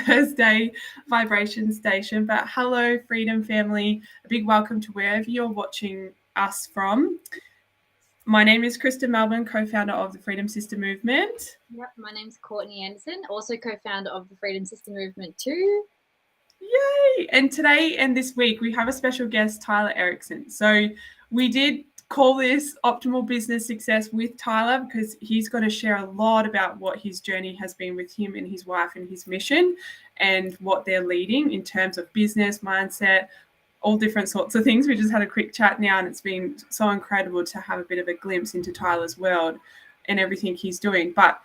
Thursday vibration station. But hello, Freedom family. A big welcome to wherever you're watching us from. My name is Krista Melbourne, co-founder of the Freedom Sister Movement. Yep, my name's Courtney Anderson, also co-founder of the Freedom Sister Movement too. Yay! And today and this week we have a special guest, Tyler Erickson. So we did call this Optimal Business Success with Tyler because he's going to share a lot about what his journey has been with him and his wife and his mission and what they're leading in terms of business, mindset, all different sorts of things. We just had a quick chat now and it's been so incredible to have a bit of a glimpse into Tyler's world and everything he's doing. But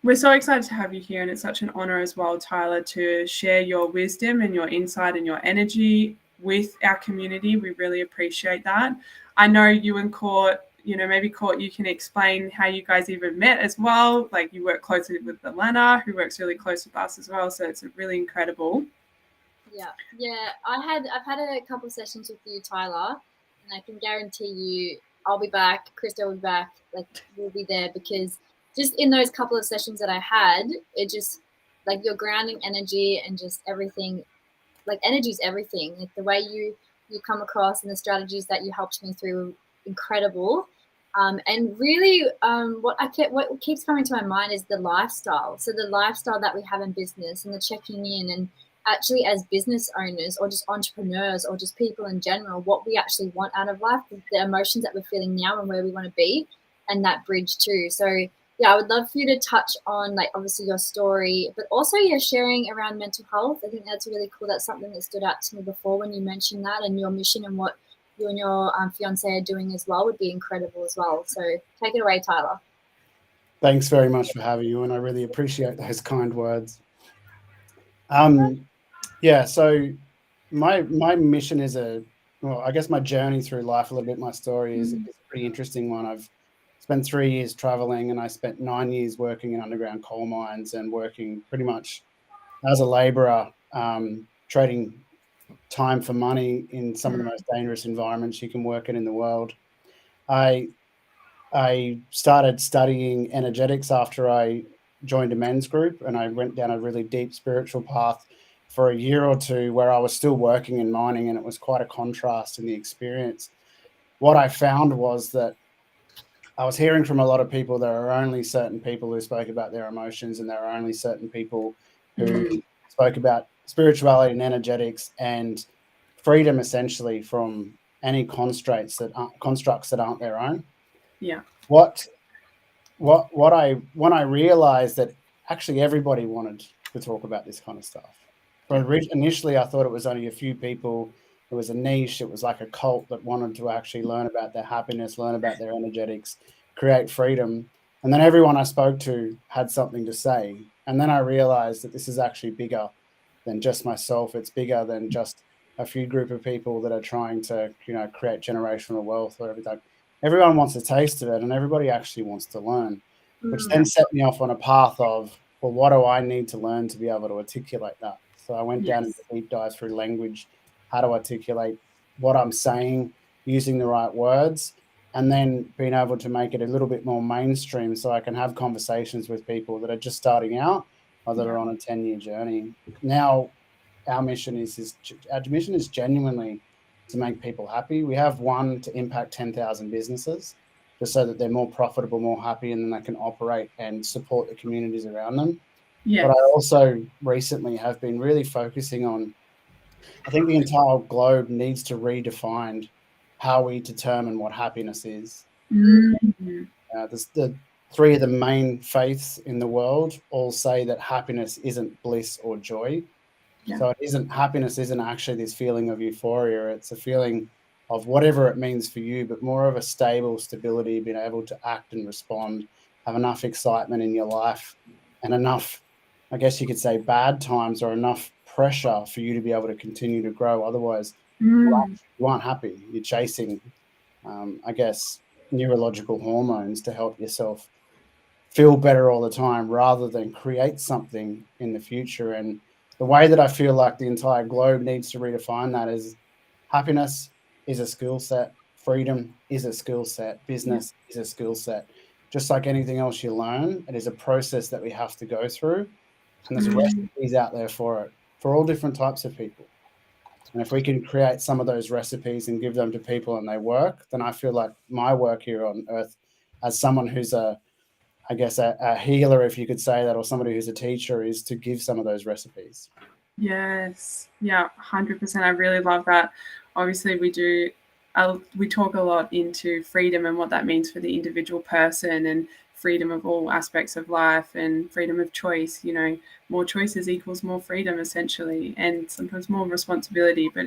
we're so excited to have you here, and it's such an honor as well, Tyler, to share your wisdom and your insight and your energy with our community. We really appreciate that. I know you and Court, maybe Court, you can explain how you guys even met as well. Like you work closely with Alana, who works really close with us as well. So it's really incredible. Yeah. I've had a couple of sessions with you, Tyler, and I can guarantee you I'll be back. Krista will be back. Like we'll be there because just in those couple of sessions that I had, it just like your grounding energy and just everything, like energy is everything. Like the way you come across and the strategies that you helped me through, incredible. And really, what keeps coming to my mind is the lifestyle. So the lifestyle that we have in business and the checking in, and actually as business owners or just entrepreneurs or just people in general, what we actually want out of life, the emotions that we're feeling now and where we want to be, and that bridge too. So yeah, I would love for you to touch on like obviously your story, but also your sharing around mental health. I think that's really cool. That's something that stood out to me before when you mentioned that, and your mission and what you and your fiance are doing as well would be incredible as well. So take it away, Tyler. Thanks very much for having you, and I really appreciate those kind words. Yeah, so my mission is I guess my journey through life a little bit, my story is a pretty interesting one. I've spent 3 years traveling, and I spent 9 years working in underground coal mines and working pretty much as a laborer, trading time for money in some of the most dangerous environments you can work in the world. I started studying energetics after I joined a men's group, and I went down a really deep spiritual path for a year or two where I was still working in mining, and it was quite a contrast in the experience. What I found was that I was hearing from a lot of people there are only certain people who spoke about their emotions, and there are only certain people who spoke about spirituality and energetics and freedom, essentially, from any constructs that aren't their own. Yeah. When I realized that actually everybody wanted to talk about this kind of stuff. But initially, I thought it was only a few people. It was a niche. It was like a cult that wanted to actually learn about their happiness, learn about their energetics, create freedom. And then everyone I spoke to had something to say. And then I realized that this is actually bigger than just myself. It's bigger than just a few group of people that are trying to, create generational wealth or everything. Everyone wants a taste of it, and everybody actually wants to learn, which then set me off on a path of, well, what do I need to learn to be able to articulate that? So I went down into deep dive through language, how to articulate what I'm saying, using the right words, and then being able to make it a little bit more mainstream so I can have conversations with people that are just starting out or that are on a 10-year journey. Now, our mission is genuinely to make people happy. We have one to impact 10,000 businesses, just so that they're more profitable, more happy, and then they can operate and support the communities around them. Yes. But I also recently have been really focusing on, I think the entire globe needs to redefine how we determine what happiness is. The three of the main faiths in the world all say that happiness isn't bliss or joy. Yeah. So happiness isn't actually this feeling of euphoria. It's a feeling of whatever it means for you, but more of a stable stability, being able to act and respond, have enough excitement in your life and enough, I guess you could say, bad times or enough pressure for you to be able to continue to grow. Otherwise, you aren't happy. You're chasing, I guess, neurological hormones to help yourself feel better all the time rather than create something in the future. And the way that I feel like the entire globe needs to redefine that is happiness is a skill set, freedom is a skill set, business is a skill set. Just like anything else you learn, it is a process that we have to go through. And there's recipes out there for it, for all different types of people. And if we can create some of those recipes and give them to people and they work, then I feel like my work here on earth, as someone who's a healer, if you could say that, or somebody who's a teacher, is to give some of those recipes. Yes. Yeah, 100%. I really love that. Obviously, we talk a lot into freedom and what that means for the individual person, and freedom of all aspects of life and freedom of choice. More choices equals more freedom, essentially, and sometimes more responsibility. But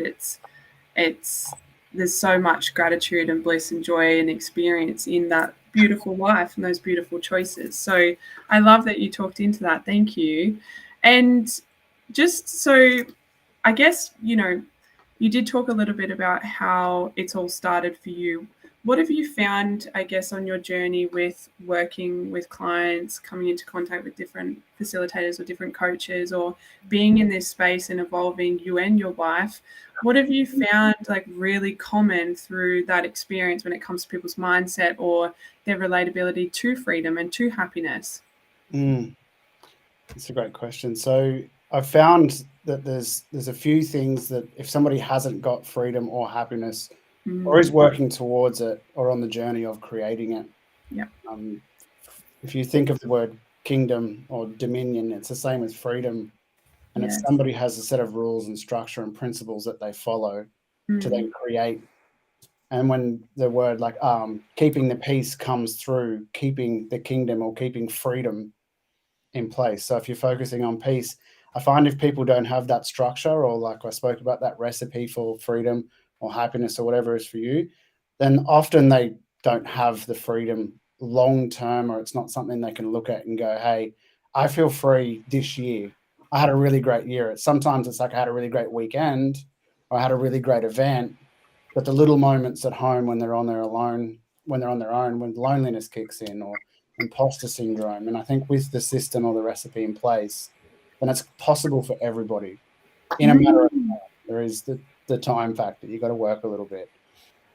there's so much gratitude and bliss and joy and experience in that beautiful life and those beautiful choices. So I love that you talked into that. Thank you. And just so, I guess, you did talk a little bit about how it's all started for you. What have you found, I guess, on your journey with working with clients, coming into contact with different facilitators or different coaches, or being in this space and evolving you and your wife? What have you found like really common through that experience when it comes to people's mindset or their relatability to freedom and to happiness? That's a great question. So I've found that there's a few things that if somebody hasn't got freedom or happiness, or is working towards it, or on the journey of creating it. Yeah. If you think of the word kingdom or dominion, it's the same as freedom. And Yes. it's somebody has a set of rules and structure and principles that they follow to then create. And when the word like keeping the peace comes through, keeping the kingdom or keeping freedom in place. So if you're focusing on peace, I find if people don't have that structure, or like I spoke about, that recipe for freedom or happiness or whatever is for you, then often they don't have the freedom long term, or it's not something they can look at and go, hey, I feel free this year. I had a really great year. Sometimes it's like I had a really great weekend, or I had a really great event, but the little moments at home when they're on their own, when loneliness kicks in, or imposter syndrome. And I think with the system or the recipe in place, then it's possible for everybody in a matter of time. There is the time factor. You got to work a little bit.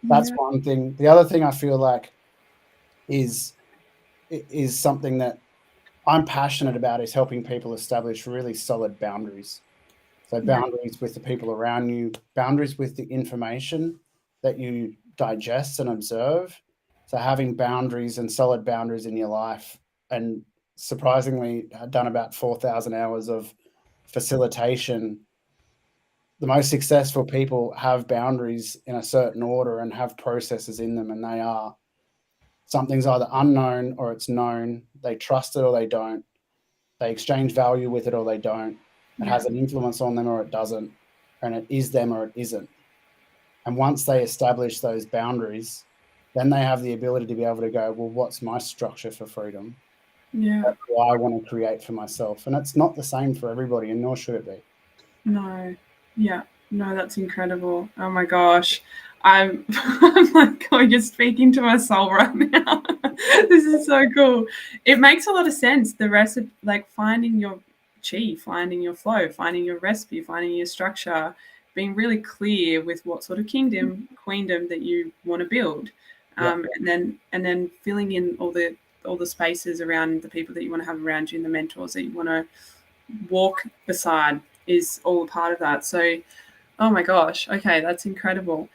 That's one thing. The other thing I feel like is something that I'm passionate about is helping people establish really solid boundaries. So boundaries with the people around you, boundaries with the information that you digest and observe. So having boundaries and solid boundaries in your life. And surprisingly, I've done about 4,000 hours of facilitation. The most successful people have boundaries in a certain order and have processes in them, and they are something's either unknown or it's known. They trust it or they don't. They exchange value with it or they don't. It has an influence on them or it doesn't, and it is them or it isn't. And once they establish those boundaries, then they have the ability to be able to go, well, what's my structure for freedom? What do I want to create for myself? And it's not the same for everybody, and nor should it be. No. Yeah. No, that's incredible. Oh my gosh. I'm like, oh, you're speaking to my soul right now. This is so cool. It makes a lot of sense. The recipe, like finding your chi, finding your flow, finding your recipe, finding your structure, being really clear with what sort of queendom that you want to build. And then filling in all the spaces around the people that you want to have around you and the mentors that you want to walk beside is all a part of that. So, oh my gosh. Okay, that's incredible.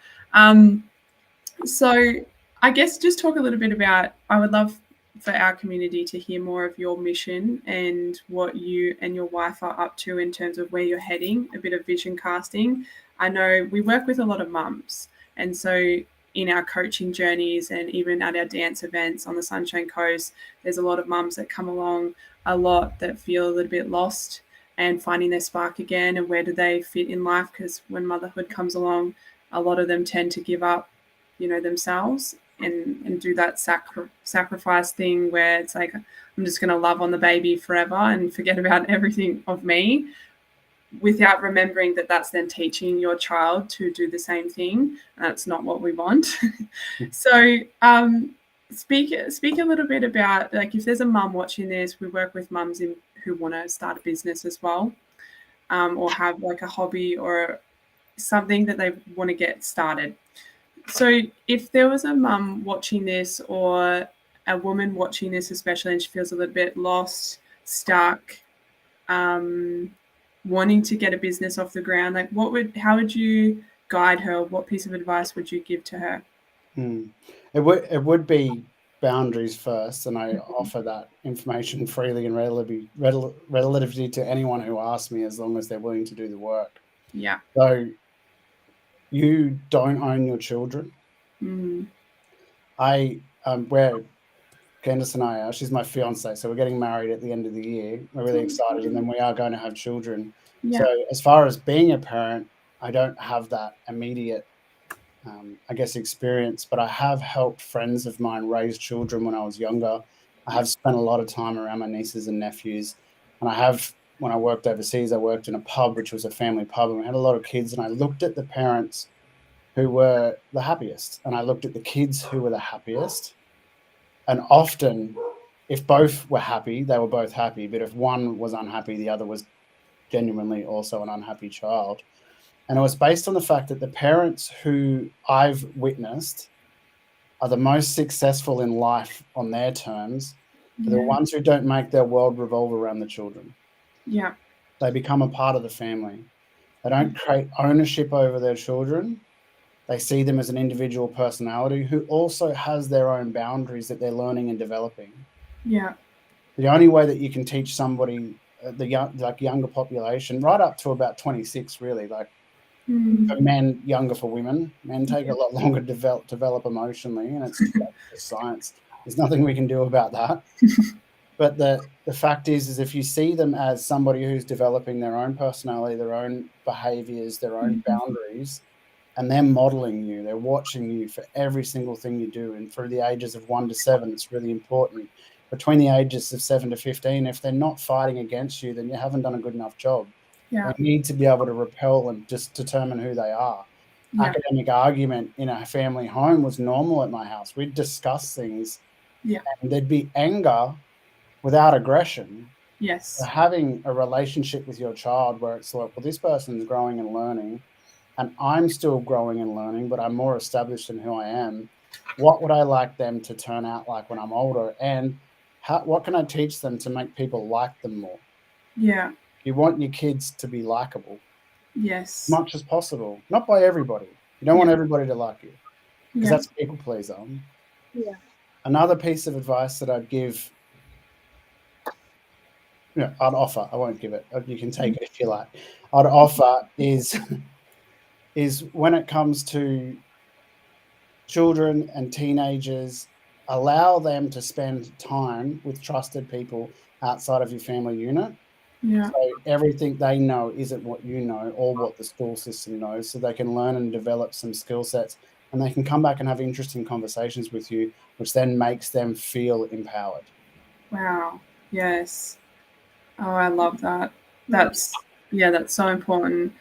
So I guess just talk a little bit about, I would love for our community to hear more of your mission and what you and your wife are up to in terms of where you're heading, a bit of vision casting. I know we work with a lot of mums, and so in our coaching journeys and even at our dance events on the Sunshine Coast, there's a lot of mums that come along a lot that feel a little bit lost and finding their spark again, and where do they fit in life, because when motherhood comes along, a lot of them tend to give up, themselves and do that sacrifice thing where it's like, I'm just going to love on the baby forever and forget about everything of me, without remembering that that's then teaching your child to do the same thing. That's not what we want. So speak a little bit about, like, if there's a mum watching this, we work with mums who want to start a business as well, or have like a hobby or something that they want to get started. So if there was a mum watching this, or a woman watching this especially, and she feels a little bit lost, stuck, wanting to get a business off the ground, like how would you guide her? What piece of advice would you give to her? It would be boundaries first, and I offer that information freely and relatively to anyone who asks me, as long as they're willing to do the work. Yeah. So you don't own your children. Where Candice and I are, she's my fiance, so we're getting married at the end of the year. We're really excited, and then we are going to have children. Yeah. So as far as being a parent, I don't have that immediate experience, but I have helped friends of mine raise children when I was younger. I have spent a lot of time around my nieces and nephews, and when I worked overseas, I worked in a pub, which was a family pub, and we had a lot of kids, and I looked at the parents who were the happiest, and I looked at the kids who were the happiest, and often, if both were happy, they were both happy, but if one was unhappy, the other was genuinely also an unhappy child. And it was based on the fact that the parents who I've witnessed are the most successful in life on their terms, are the ones who don't make their world revolve around the children. Yeah. They become a part of the family. They don't create ownership over their children. They see them as an individual personality who also has their own boundaries that they're learning and developing. Yeah. The only way that you can teach somebody, younger population, right up to about 26, really, for men, younger for women. Men take a lot longer to develop emotionally, and it's just science. There's nothing we can do about that. But the fact is if you see them as somebody who's developing their own personality, their own behaviors, their own boundaries, and they're modeling you, they're watching you for every single thing you do. And through the ages of 1 to 7, it's really important. Between the ages of 7 to 15, if they're not fighting against you, then you haven't done a good enough job. Yeah. They need to be able to repel and just determine who they are. Yeah. Academic argument in a family home was normal at my house. We'd discuss things, and there'd be anger without aggression. Yes. So having a relationship with your child where it's like, well, this person's growing and learning, and I'm still growing and learning, but I'm more established in who I am. What would I like them to turn out like when I'm older? And what can I teach them to make people like them more? Yeah. You want your kids to be likable. Yes. As much as possible. Not by everybody. You don't want everybody to like you, because that's a people pleaser. Yeah. Another piece of advice that I'd give, I'd offer, I won't give it. You can take it if you like. I'd offer is when it comes to children and teenagers, allow them to spend time with trusted people outside of your family unit. Yeah. So everything they know isn't what you know or what the school system knows, so they can learn and develop some skill sets, and they can come back and have interesting conversations with you, which then makes them feel empowered. Wow. Yes. Oh, I love that. That's so important.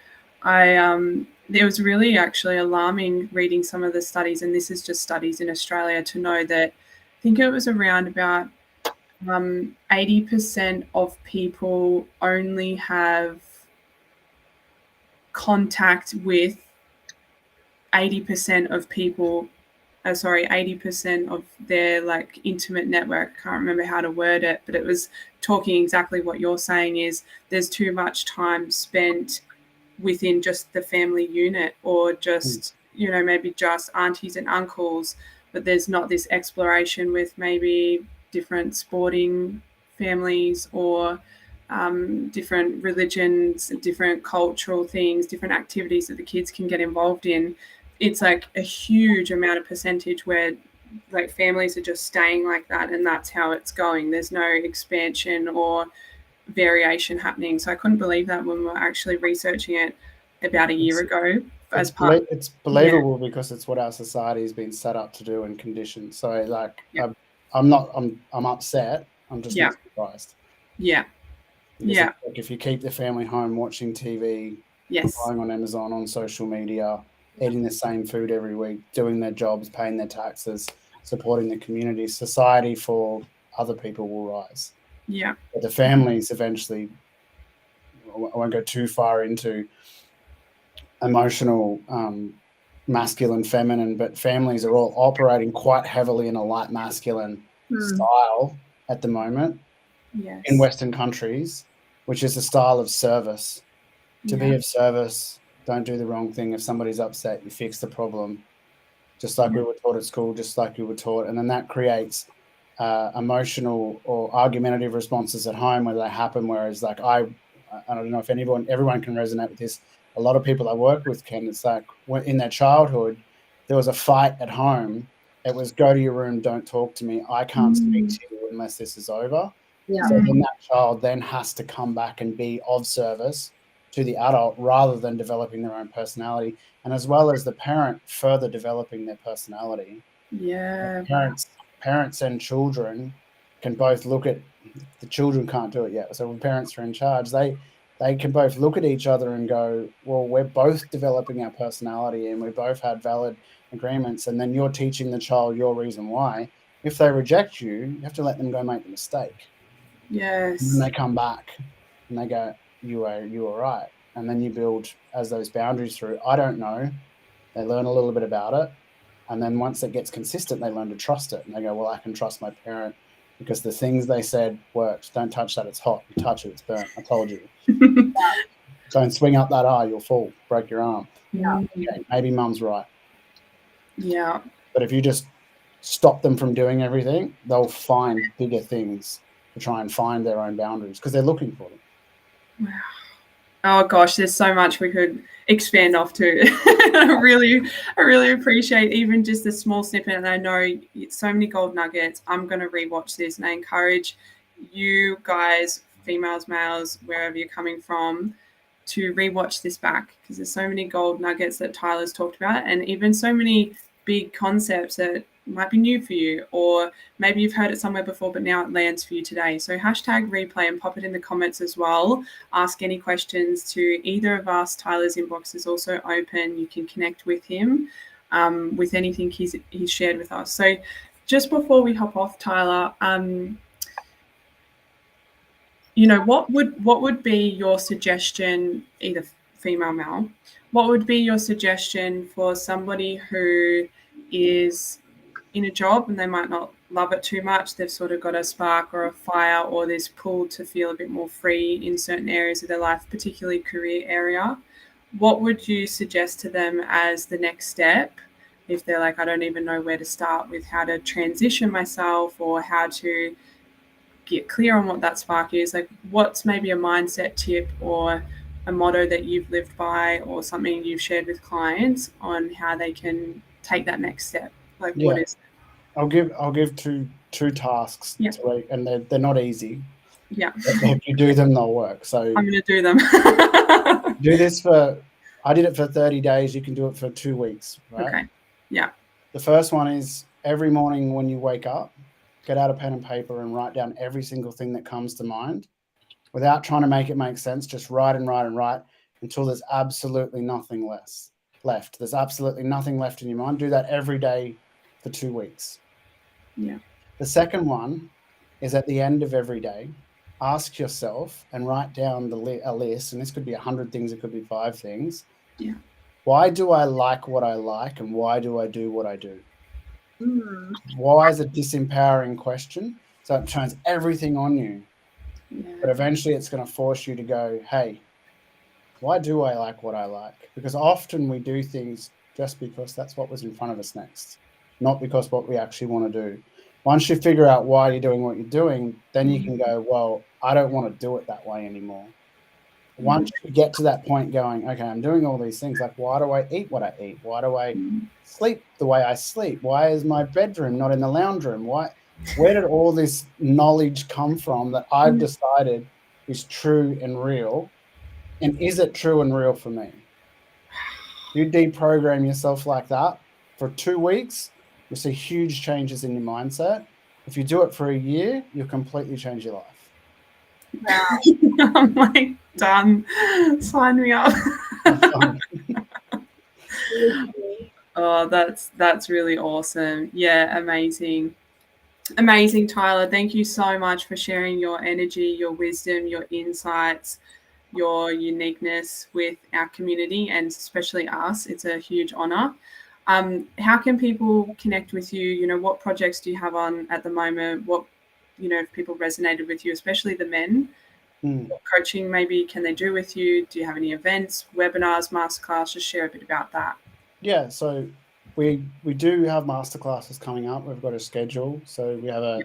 It was really actually alarming reading some of the studies, and this is just studies in Australia, to know that I think it was around about 80% of people only have contact with 80% of people. 80% of their intimate network. I can't remember how to word it, but it was talking exactly what you're saying, is there's too much time spent within just the family unit, or just, maybe just aunties and uncles, but there's not this exploration with maybe different sporting families, or different religions, different cultural things, different activities that the kids can get involved in. It's like a huge amount of percentage where families are just staying like that, and that's how it's going. There's no expansion or variation happening. So I couldn't believe that when we were actually researching it about a year ago. It's believable because it's what our society has been set up to do and conditioned. So I'm upset. I'm just not surprised. Yeah. Because if you keep the family home watching TV, buying on Amazon, on social media, eating the same food every week, doing their jobs, paying their taxes, supporting the community, society for other people will rise. Yeah. But the families eventually, I won't go too far into emotional masculine, feminine, but families are all operating quite heavily in a light masculine style at the moment in Western countries. which is a style of service. To be Yeah. of service, don't do the wrong thing. If somebody's upset, you fix the problem, just like we were taught at school, just like we were taught. And then that creates emotional or argumentative responses at home where they happen. Whereas like I don't know if everyone can resonate with this. A lot of people I work with can. It's like in their childhood, there was a fight at home. It was go to your room, don't talk to me. I can't speak to you unless this is over. Yeah. So then that child then has to come back and be of service to the adult rather than developing their own personality. And as well as the parent further developing their personality. Yeah. Parents and children can both look at, the children can't do it yet. So when parents are in charge, they can both look at each other and go, well, we're both developing our personality and we both had valid agreements. And then you're teaching the child your reason why. If they reject you, you have to let them go make the mistake. Yes. And then they come back and they go, you were right. And then you build as those boundaries through. I don't know. They learn a little bit about it. And then once it gets consistent, they learn to trust it. And they go, well, I can trust my parent because the things they said worked. Don't touch that. It's hot. You touch it. It's burnt. I told you. Don't swing up that eye. You'll fall. Break your arm. Yeah. Okay, maybe mum's right. Yeah. But if you just stop them from doing everything, they'll find bigger things to try and find their own boundaries because they're looking for them. Wow. Oh gosh, there's so much we could expand off to. I really appreciate even just a small snippet, and I know so many gold nuggets. I'm going to rewatch this, and I encourage you guys, females, males, wherever you're coming from, to rewatch this back because there's so many gold nuggets that Tyler's talked about, and even so many big concepts that might be new for you, or maybe you've heard it somewhere before but now it lands for you today. So #replay and pop it in the comments as well. Ask any questions to either of us. Tyler's inbox is also open. You can connect with him with anything he's shared with us. So just before we hop off, Tyler, what would be your suggestion, either female, male, what would be your suggestion for somebody who is in a job and they might not love it too much? They've sort of got a spark or a fire or this pull to feel a bit more free in certain areas of their life, particularly career area. What would you suggest to them as the next step if they're like, I don't even know where to start with how to transition myself or how to get clear on what that spark is? Like, what's maybe a mindset tip or a motto that you've lived by or something you've shared with clients on how they can take that next step? Like, what is it? I'll give two tasks to, and they're not easy. Yeah. If you do them, they'll work. So I'm going to do them. do this I did it for 30 days. You can do it for 2 weeks, right? Okay. Yeah. The first one is every morning when you wake up, get out a pen and paper and write down every single thing that comes to mind without trying to make it make sense. Just write and write and write until there's absolutely nothing left. There's absolutely nothing left in your mind. Do that every day for 2 weeks. Yeah. The second one is at the end of every day, ask yourself and write down a list, and this could be 100 things, it could be 5 things. Yeah. Why do I like what I like, and why do I do what I do? Why is a disempowering question? So it turns everything on you. Yeah. But eventually it's going to force you to go, hey, why do I like what I like? Because often we do things just because that's what was in front of us next, not because what we actually want to do. Once you figure out why you're doing what you're doing, then you can go, well, I don't want to do it that way anymore. Once you get to that point going, okay, I'm doing all these things. Like, why do I eat what I eat? Why do I sleep the way I sleep? Why is my bedroom not in the lounge room? Where did all this knowledge come from that I've decided is true and real? And is it true and real for me? You deprogram yourself like that for 2 weeks, you'll see huge changes in your mindset. If you do it for a year, you'll completely change your life. Wow. I'm like, done. Sign me up. Oh, that's really awesome. Yeah, amazing. Amazing, Tyler. Thank you so much for sharing your energy, your wisdom, your insights, your uniqueness with our community and especially us. It's a huge honor. How can people connect with you? What projects do you have on at the moment? What, if people resonated with you, especially the men, What coaching maybe can they do with you? Do you have any events, webinars, masterclass? Just share a bit about that. Yeah, so we do have masterclasses coming up. We've got a schedule. So we have a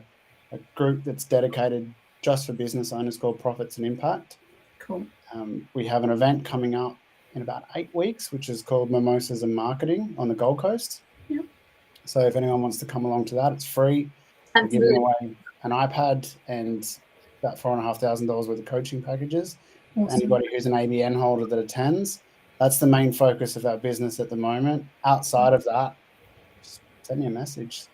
group that's dedicated just for business owners called Profits and Impact. Cool. We have an event coming up in about 8 weeks, which is called Mimosas and Marketing on the Gold Coast. Yeah. So if anyone wants to come along to that, it's free. We're giving away an iPad and about $4,500 worth of coaching packages. Awesome. Anybody who's an ABN holder that attends, that's the main focus of our business at the moment. Outside of that, just send me a message.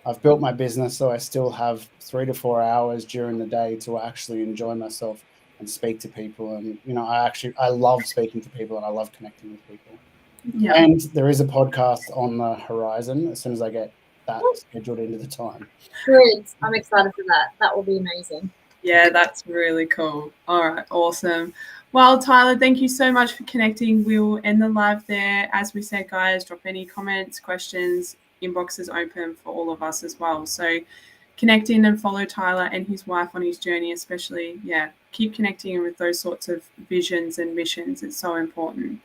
I've built my business so I still have 3 to 4 hours during the day to actually enjoy myself and speak to people. And, I love speaking to people and I love connecting with people. Yeah. And there is a podcast on the horizon as soon as I get that scheduled into the time. Good. I'm excited for that. That will be amazing. Yeah, that's really cool. All right, awesome. Well, Tyler, thank you so much for connecting. We'll end the live there. As we said, guys, drop any comments, questions. Inbox is open for all of us as well. So connect in and follow Tyler and his wife on his journey, especially. Yeah, keep connecting with those sorts of visions and missions. It's so important.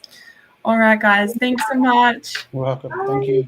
All right, guys. Thanks so much. You're welcome. Thank you.